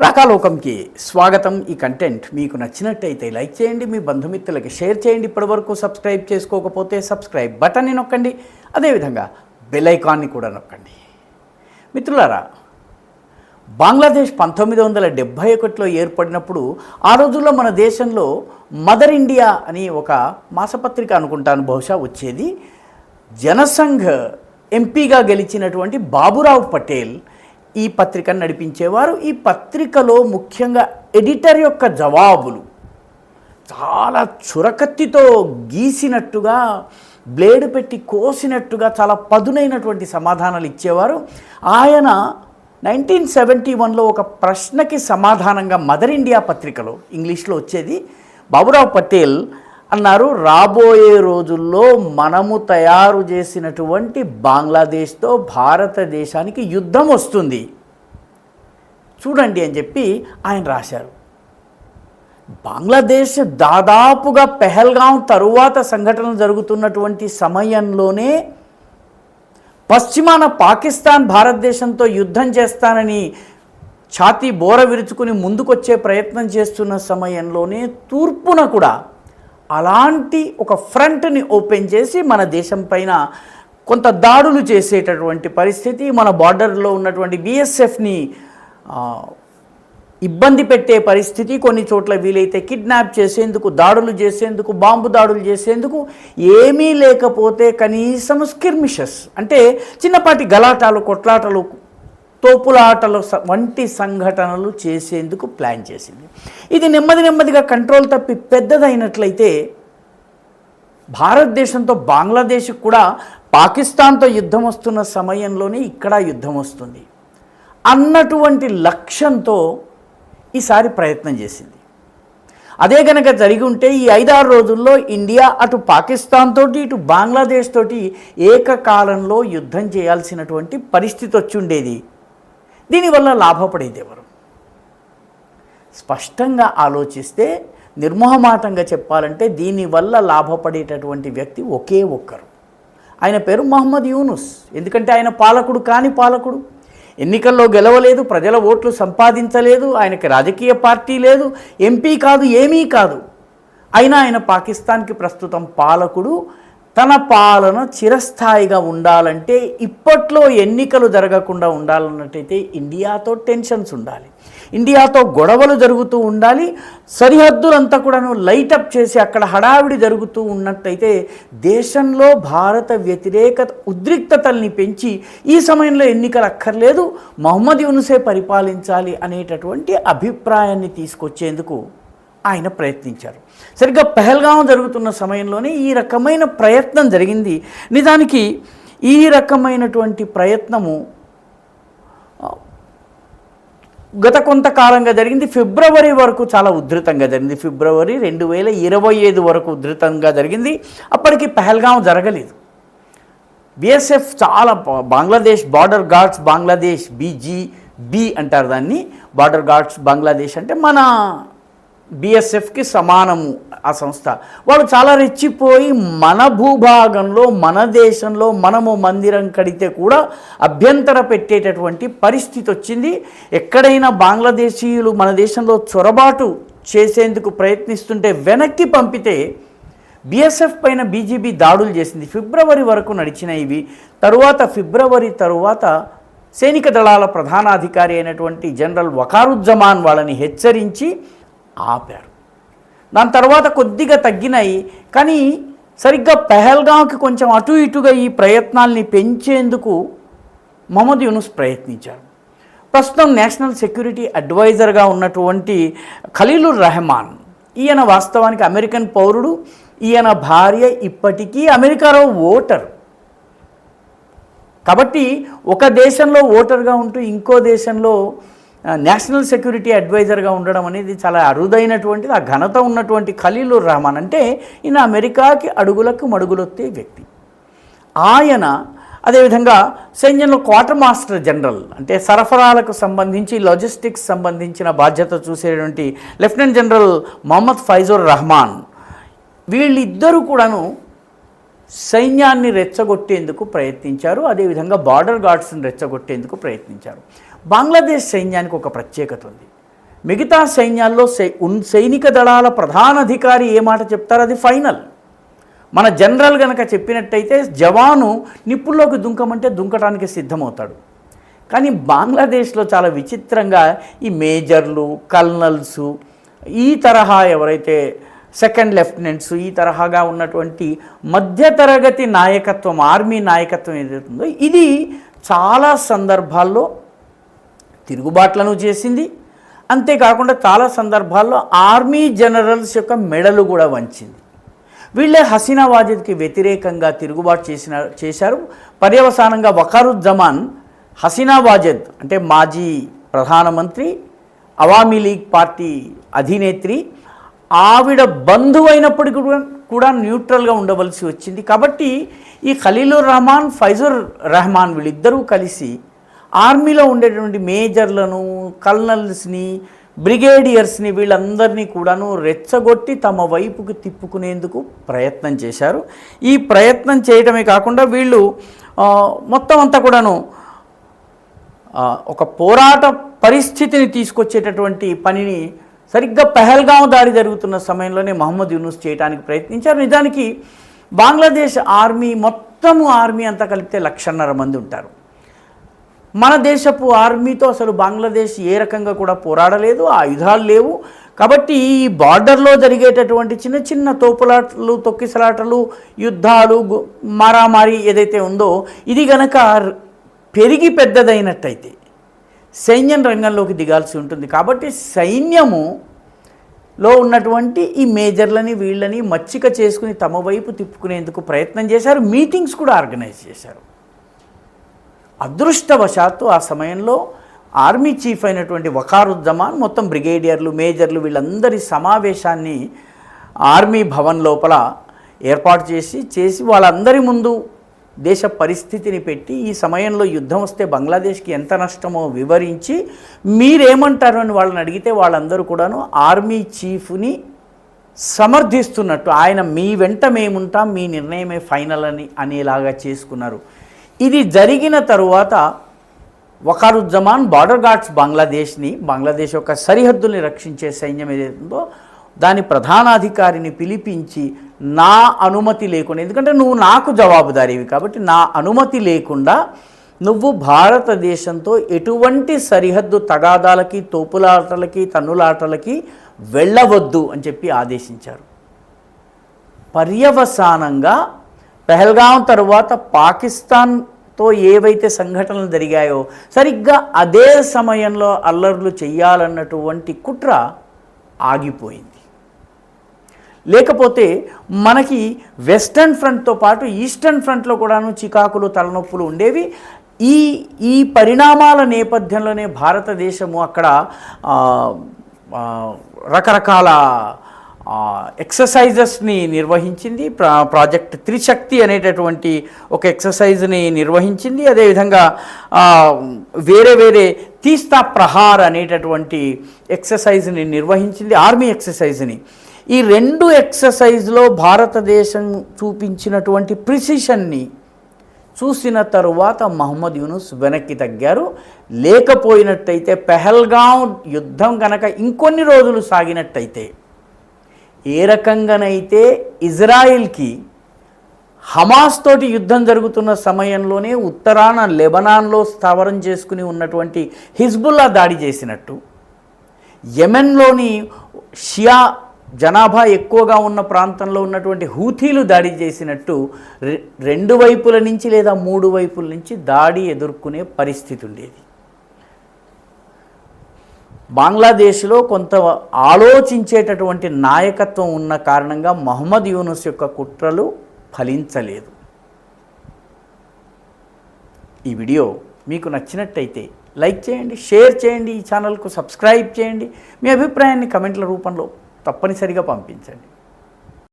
రాకాలోకంకి స్వాగతం. ఈ కంటెంట్ మీకు నచ్చినట్టయితే లైక్ చేయండి, మీ బంధుమిత్రులకి షేర్ చేయండి. ఇప్పటివరకు సబ్స్క్రైబ్ చేసుకోకపోతే సబ్స్క్రైబ్ బటన్ని నొక్కండి, అదేవిధంగా బెల్ ఐకాన్ని కూడా నొక్కండి. మిత్రులారా, బంగ్లాదేశ్ 1971లో ఏర్పడినప్పుడు ఆ రోజుల్లో మన దేశంలో మదర్ ఇండియా అని ఒక మాసపత్రిక అనుకుంటాను బహుశా వచ్చేది. జనసంఘ్ ఎంపీగా గెలిచినటువంటి బాబురావు పటేల్ ఈ పత్రికను నడిపించేవారు. ఈ పత్రికలో ముఖ్యంగా ఎడిటర్ యొక్క జవాబులు చాలా చురకత్తితో గీసినట్టుగా, బ్లేడ్ పెట్టి కోసినట్టుగా చాలా పదునైనటువంటి సమాధానాలు ఇచ్చేవారు. ఆయన 1971లో ఒక ప్రశ్నకి సమాధానంగా మదర్ ఇండియా పత్రికలో ఇంగ్లీష్లో వచ్చేది బాబురావు పటేల్ అన్నారు, రాబోయే రోజుల్లో మనము తయారు చేసినటువంటి బంగ్లాదేశ్తో భారతదేశానికి యుద్ధం వస్తుంది చూడండి అని చెప్పి ఆయన రాశారు. బంగ్లాదేశ్ దాదాపుగా పెహల్గాం తరువాత సంఘటనలు జరుగుతున్నటువంటి సమయంలోనే పశ్చిమాన పాకిస్తాన్ భారతదేశంతో యుద్ధం చేస్తానని ఛాతీ బోర విరుచుకుని ముందుకొచ్చే ప్రయత్నం చేస్తున్న సమయంలోనే తూర్పున కూడా అలాంటి ఒక ఫ్రంట్ని ఓపెన్ చేసి మన దేశం పైన కొంత దాడులు చేసేటటువంటి పరిస్థితి, మన బార్డర్లో ఉన్నటువంటి BSFని ఇబ్బంది పెట్టే పరిస్థితి, కొన్ని చోట్ల వీలైతే కిడ్నాప్ చేసేందుకు, దాడులు చేసేందుకు, బాంబు దాడులు చేసేందుకు ఏమీ లేకపోతే కనీసం స్కిర్మిషెస్ అంటే చిన్నపాటి గలాటాలు, కొట్లాటలు, తోపులాటలు వంటి సంఘటనలు చేసేందుకు ప్లాన్ చేసింది. ఇది నెమ్మదిగా కంట్రోల్ తప్పి పెద్దదైనట్లయితే భారతదేశంతో బంగ్లాదేశ్కి కూడా పాకిస్తాన్తో యుద్ధం వస్తున్న సమయంలోనే ఇక్కడ యుద్ధం వస్తుంది అన్నటువంటి లక్ష్యంతో ఈసారి ప్రయత్నం చేసింది. అదే కనుక జరిగి ఉంటే ఈ 5-6 రోజుల్లో ఇండియా అటు పాకిస్తాన్ తోటి ఇటు బంగ్లాదేశ్ తోటి ఏకకాలంలో యుద్ధం చేయాల్సినటువంటి పరిస్థితి వచ్చి ఉండేది. దీనివల్ల లాభపడేది ఎవరు? స్పష్టంగా ఆలోచిస్తే, నిర్మోహమాటంగా చెప్పాలంటే దీనివల్ల లాభపడేటటువంటి వ్యక్తి ఒకే ఒక్కరు. ఆయన పేరు మహమ్మద్ యూనుస్. ఎందుకంటే ఆయన పాలకుడు కాని పాలకుడు, ఎన్నికల్లో గెలవలేదు, ప్రజల ఓట్లు సంపాదించలేదు, ఆయనకి రాజకీయ పార్టీ లేదు, ఎంపీ కాదు, ఏమీ కాదు. అయినా ఆయన పాకిస్తాన్కి ప్రస్తుతం పాలకుడు. తన పాలన చిరస్థాయిగా ఉండాలంటే, ఇప్పట్లో ఎన్నికలు జరగకుండా ఉండాలన్నట్టయితే ఇండియాతో టెన్షన్స్ ఉండాలి, ఇండియాతో గొడవలు జరుగుతూ ఉండాలి, సరిహద్దులంతా కూడాను లైటప్ చేసి అక్కడ హడావిడి జరుగుతూ ఉన్నట్టయితే దేశంలో భారత వ్యతిరేక ఉద్రిక్తతల్ని పెంచి ఈ సమయంలో ఎన్నికలు అక్కర్లేదు, మహమ్మద్ యూనుసే పరిపాలించాలి అనేటటువంటి అభిప్రాయాన్ని తీసుకొచ్చేందుకు ఆయన ప్రయత్నించారు. సరిగ్గా పెహల్గాం జరుగుతున్న సమయంలోనే ఈ రకమైన ప్రయత్నం జరిగింది. నిజానికి ఈ రకమైనటువంటి ప్రయత్నము గత కొంతకాలంగా జరిగింది. ఫిబ్రవరి వరకు చాలా ఉధృతంగా జరిగింది. ఫిబ్రవరి 2025 వరకు ఉధృతంగా జరిగింది. అప్పటికి పెహల్గాం జరగలేదు. BSF చాలా Bangladesh border guards Bangladesh BGB అంటారు దాన్ని. బార్డర్ గార్డ్స్ బంగ్లాదేశ్ అంటే మన BSFకి సమానము ఆ సంస్థ. వాళ్ళు చాలా రెచ్చిపోయి మన భూభాగంలో, మన దేశంలో మనము మందిరం కడితే కూడా అభ్యంతర పెట్టేటటువంటి పరిస్థితి వచ్చింది. ఎక్కడైనా బంగ్లాదేశీయులు మన దేశంలో చొరబాటు చేసేందుకు ప్రయత్నిస్తుంటే వెనక్కి పంపితే BSF పైన BGB దాడులు చేసింది. ఫిబ్రవరి వరకు నడిచిన ఇవి. ఫిబ్రవరి తరువాత సైనిక దళాల ప్రధానాధికారి అయినటువంటి జనరల్ వకారుజ్జమాన్ వాళ్ళని హెచ్చరించి ఆపారు. దాని తర్వాత కొద్దిగా తగ్గినాయి. కానీ సరిగ్గా పెహల్గాంకి కొంచెం అటు ఇటుగా ఈ ప్రయత్నాల్ని పెంచేందుకు మహమ్మద్ యూనుస్ ప్రయత్నించారు. ప్రస్తుతం నేషనల్ సెక్యూరిటీ అడ్వైజర్గా ఉన్నటువంటి ఖలీలుర్ రెహమాన్, ఈయన వాస్తవానికి అమెరికన్ పౌరుడు. ఈయన భార్య ఇప్పటికీ అమెరికాలో ఓటర్. కాబట్టి ఒక దేశంలో ఓటర్గా ఉంటూ ఇంకో దేశంలో నేషనల్ సెక్యూరిటీ అడ్వైజర్గా ఉండడం అనేది చాలా అరుదైనటువంటిది. ఆ ఘనత ఉన్నటువంటి ఖలీలుర్ రెహమాన్ అంటే ఈయన అమెరికాకి అడుగులకు మడుగులొత్తే వ్యక్తి. ఆయన అదేవిధంగా సైన్యంలో క్వార్టర్ మాస్టర్ జనరల్ అంటే సరఫరాలకు సంబంధించి, లాజిస్టిక్స్ సంబంధించిన బాధ్యత చూసేటువంటి లెఫ్టినెంట్ జనరల్ మొహమ్మద్ ఫైజుర్ రెహమాన్, వీళ్ళిద్దరూ కూడాను సైన్యాన్ని రెచ్చగొట్టేందుకు ప్రయత్నించారు. అదేవిధంగా బార్డర్ గార్డ్స్ని రెచ్చగొట్టేందుకు ప్రయత్నించారు. బంగ్లాదేశ్ సైన్యానికి ఒక ప్రత్యేకత ఉంది. మిగతా సైన్యాల్లో సైనిక దళాల ప్రధానాధికారి ఏ మాట చెప్తారో అది ఫైనల్. మన జనరల్ గనక చెప్పినట్టయితే జవాను నిప్పుల్లోకి దుంకమంటే దుంకటానికి సిద్ధమవుతాడు. కానీ బంగ్లాదేశ్లో చాలా విచిత్రంగా ఈ మేజర్లు, కల్నల్సు, ఈ తరహా ఎవరైతే సెకండ్ లెఫ్టినెంట్స్, ఈ తరహాగా ఉన్నటువంటి మధ్యతరగతి నాయకత్వం, ఆర్మీ నాయకత్వం ఏదైతుందో ఇది చాలా సందర్భాల్లో తిరుగుబాట్లను చేసింది. అంతేకాకుండా చాలా సందర్భాల్లో ఆర్మీ జనరల్స్ యొక్క మెడలు కూడా వంచింది. వీళ్ళే హసీనా వాజిద్కి వ్యతిరేకంగా తిరుగుబాటు చేశారు. పర్యవసానంగా వకారుజ్జమాన్ హసీనా వాజిద్ అంటే మాజీ ప్రధానమంత్రి, అవామీ లీగ్ పార్టీ అధినేత్రి, ఆవిడ బంధువైనప్పటికీ కూడా న్యూట్రల్గా ఉండవలసి వచ్చింది. కాబట్టి ఈ ఖలీలుర్ రహమాన్, ఫైజుర్ రెహమాన్ వీళ్ళిద్దరూ కలిసి ఆర్మీలో ఉండేటువంటి మేజర్లను, కల్నల్స్ని, బ్రిగేడియర్స్ని వీళ్ళందరినీ కూడాను రెచ్చగొట్టి తమ వైపుకు తిప్పుకునేందుకు ప్రయత్నం చేశారు. ఈ ప్రయత్నం చేయడమే కాకుండా వీళ్ళు మొత్తం అంతా కూడాను ఒక పోరాట పరిస్థితిని తీసుకొచ్చేటటువంటి పనిని సరిగ్గా పెహల్గాం దాడి జరుగుతున్న సమయంలోనే మహమ్మద్ యూనుస్ చేయడానికి ప్రయత్నించారు. నిజానికి బంగ్లాదేశ్ ఆర్మీ, మొత్తము ఆర్మీ అంతా కలిపితే 1,50,000 మంది ఉంటారు. మన దేశపు ఆర్మీతో అసలు బంగ్లాదేశ్ ఏ రకంగా కూడా పోరాడలేదు, ఆయుధాలు లేవు. కాబట్టి ఈ బార్డర్లో జరిగేటటువంటి చిన్న చిన్న తోపులాటలు, తొక్కిసలాటలు, యుద్ధాలు, మారామారి ఏదైతే ఉందో ఇది గనక పెరిగి పెద్దదైనట్టయితే సైన్యం రంగంలోకి దిగాల్సి ఉంటుంది. కాబట్టి సైన్యములో ఉన్నటువంటి ఈ మేజర్లని వీళ్ళని మచ్చిక చేసుకుని తమ వైపు తిప్పుకునేందుకు ప్రయత్నం చేశారు. మీటింగ్స్ కూడా ఆర్గనైజ్ చేశారు. అదృష్టవశాత్తు ఆ సమయంలో ఆర్మీ చీఫ్ అయినటువంటి వకారుజ్జమాన్ మొత్తం బ్రిగేడియర్లు, మేజర్లు వీళ్ళందరి సమావేశాన్ని ఆర్మీ భవన్ లోపల ఏర్పాటు చేసి వాళ్ళందరి ముందు దేశ పరిస్థితిని పెట్టి, ఈ సమయంలో యుద్ధం వస్తే బంగ్లాదేశ్కి ఎంత నష్టమో వివరించి మీరేమంటారు అని వాళ్ళని అడిగితే వాళ్ళందరూ కూడాను ఆర్మీ చీఫ్ని సమర్థిస్తున్నట్టు, ఆయన మీ వెంట మేముంటాం, మీ నిర్ణయమే ఫైనల్ అనేలాగా చేసుకున్నారు. ఇది జరిగిన తరువాత వకారుజ్జమాన్ బార్డర్ గార్డ్స్ బంగ్లాదేశ్ యొక్క సరిహద్దుల్ని రక్షించే సైన్యం ఏదైతుందో దాని ప్రధానాధికారిని పిలిపించి నా అనుమతి లేకుండా, ఎందుకంటే నువ్వు నాకు జవాబుదారీవి కాబట్టి నా అనుమతి లేకుండా నువ్వు భారతదేశంతో ఎటువంటి సరిహద్దు తగాదాలకి, తోపులాటలకి, తన్నులాటలకి వెళ్ళవద్దు అని చెప్పి ఆదేశించారు. పర్యవసానంగా పెహల్గాం తరువాత పాకిస్తాన్తో ఏవైతే సంఘటనలు జరిగాయో సరిగ్గా అదే సమయంలో అల్లర్లు చెయ్యాలన్నటువంటి కుట్ర ఆగిపోయింది. లేకపోతే మనకి వెస్టర్న్ ఫ్రంట్తో పాటు ఈస్టర్న్ ఫ్రంట్లో కూడాను చికాకులు, తలనొప్పులు ఉండేవి. ఈ పరిణామాల నేపథ్యంలోనే భారతదేశము అక్కడ రకరకాల ఎక్సర్సైజెస్ని నిర్వహించింది. ప్రాజెక్ట్ త్రిశక్తి అనేటటువంటి ఒక ఎక్సర్సైజ్ని నిర్వహించింది. అదేవిధంగా వేరే తీస్తా ప్రహార్ అనేటటువంటి ఎక్సర్సైజ్ని నిర్వహించింది, ఆర్మీ ఎక్సర్సైజ్ని. ఈ 2 ఎక్సర్సైజ్లో భారతదేశం చూపించినటువంటి ప్రిసిషన్ని చూసిన తరువాత మహమ్మద్ యూనుస్ వెనక్కి తగ్గారు. లేకపోయినట్టయితే పెహల్గాం యుద్ధం కనుక ఇంకొన్ని రోజులు సాగినట్టయితే, ఏ రకంగానైతే ఇజ్రాయిల్కి హమాస్ తోటి యుద్ధం జరుగుతున్న సమయంలోనే ఉత్తరాన లెబనాన్లో స్థావరం చేసుకుని ఉన్నటువంటి హిజ్బుల్లా దాడి చేసినట్టు, యెమెన్లోని షియా జనాభా ఎక్కువగా ఉన్న ప్రాంతంలో ఉన్నటువంటి హూథీలు దాడి చేసినట్టు 2 వైపుల నుంచి లేదా 3 వైపుల నుంచి దాడి ఎదుర్కొనే పరిస్థితి ఉండేది. బంగ్లాదేశ్లో కొంత ఆలోచించేటటువంటి నాయకత్వం ఉన్న కారణంగా మహమ్మద్ యూనుస్ యొక్క కుట్రలు ఫలించలేదు. ఈ వీడియో మీకు నచ్చినట్టయితే లైక్ చేయండి, షేర్ చేయండి, ఈ ఛానల్కు సబ్స్క్రైబ్ చేయండి. మీ అభిప్రాయాన్ని కమెంట్ల రూపంలో తప్పనిసరిగా పంపించండి.